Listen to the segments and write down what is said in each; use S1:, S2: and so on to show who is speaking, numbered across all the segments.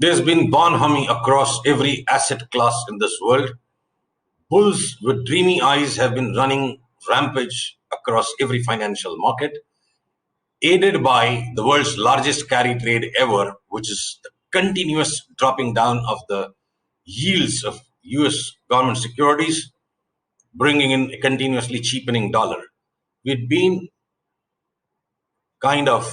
S1: There's been bonhomie across every asset class in this world. Bulls with dreamy eyes have been running rampage across every financial market, aided by the world's largest carry trade ever, which is the continuous dropping down of the yields of US government securities, bringing in a continuously cheapening dollar. We've been kind of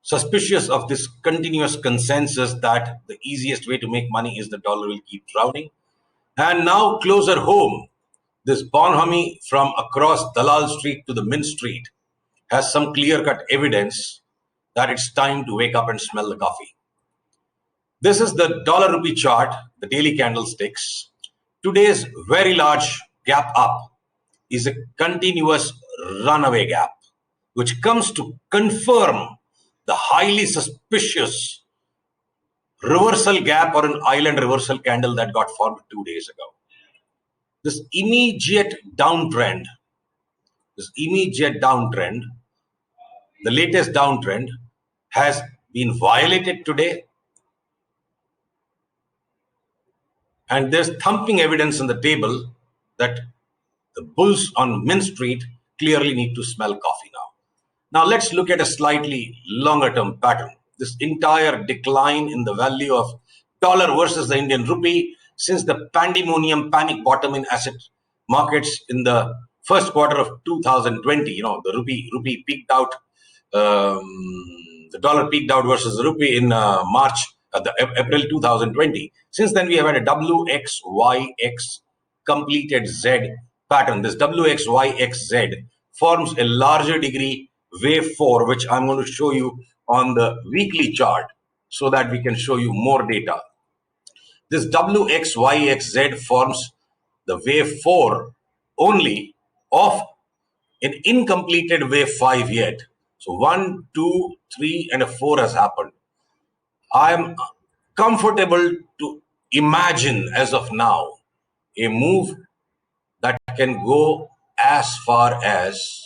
S1: suspicious of this continuous consensus that the easiest way to make money is the dollar will keep drowning. And now, closer home, this bonhomie from across Dalal Street to the Mint Street has some clear cut evidence that it's time to wake up and smell the coffee. This is the dollar rupee chart, the daily candlesticks. Today's very large gap up is a continuous runaway gap, which comes to confirm the highly suspicious reversal gap or an island reversal candle that got formed 2 days ago. This immediate downtrend, the latest downtrend has been violated today, and there's thumping evidence on the table that the bulls on Mint Street clearly need to smell coffee now. Now let's look at a slightly longer term pattern. This entire decline in the value of dollar versus the Indian rupee since the pandemonium panic bottom in asset markets in the first quarter of 2020. The rupee peaked out, the dollar peaked out versus the rupee in March, April 2020. Since then, we have had a WXYX completed Z pattern. This WXYXZ forms a larger degree wave 4, which I'm going to show you on the weekly chart so that we can show you more data. This WXYXZ forms the wave 4 only of an incompleted wave 5 yet. So 1, 2, 3 and a 4 has happened. I'm comfortable to imagine as of now a move that can go as far as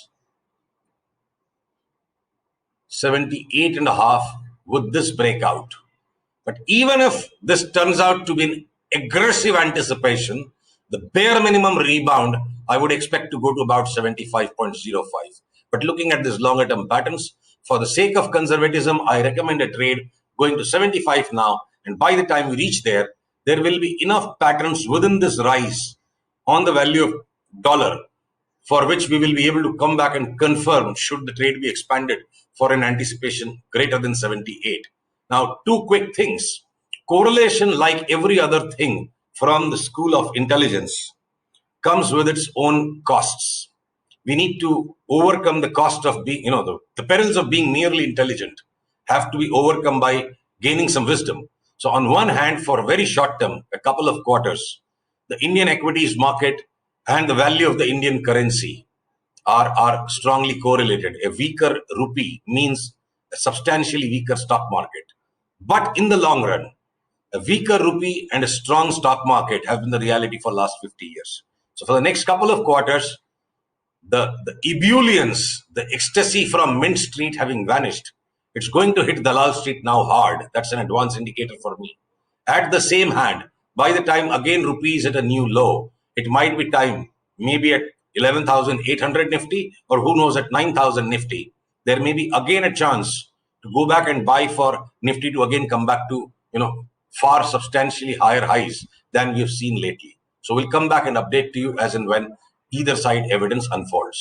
S1: 78.5 with this breakout. But even if this turns out to be an aggressive anticipation, the bare minimum rebound I would expect to go to about 75.05. But looking at these longer term patterns, for the sake of conservatism, I recommend a trade going to 75 now. And by the time we reach there, there will be enough patterns within this rise on the value of dollar for which we will be able to come back and confirm should the trade be expanded for an anticipation greater than 78. Now, two quick things. Correlation, like every other thing from the school of intelligence, comes with its own costs. We need to overcome the cost of being, the perils of being merely intelligent have to be overcome by gaining some wisdom. So on one hand, for very short term, a couple of quarters, the Indian equities market and the value of the Indian currency are strongly correlated. A weaker rupee means a substantially weaker stock market. But in the long run, a weaker rupee and a strong stock market have been the reality for the last 50 years. So for the next couple of quarters, the ebullience, the ecstasy from Mint Street having vanished, it's going to hit Dalal Street now hard. That's an advance indicator for me. At the same hand, by the time again rupee is at a new low, it might be time, maybe at 11,800 Nifty, or who knows, at 9,000 Nifty, there may be again a chance to go back and buy for Nifty to again come back to, far substantially higher highs than we've seen lately. So we'll come back and update to you as and when either side evidence unfolds.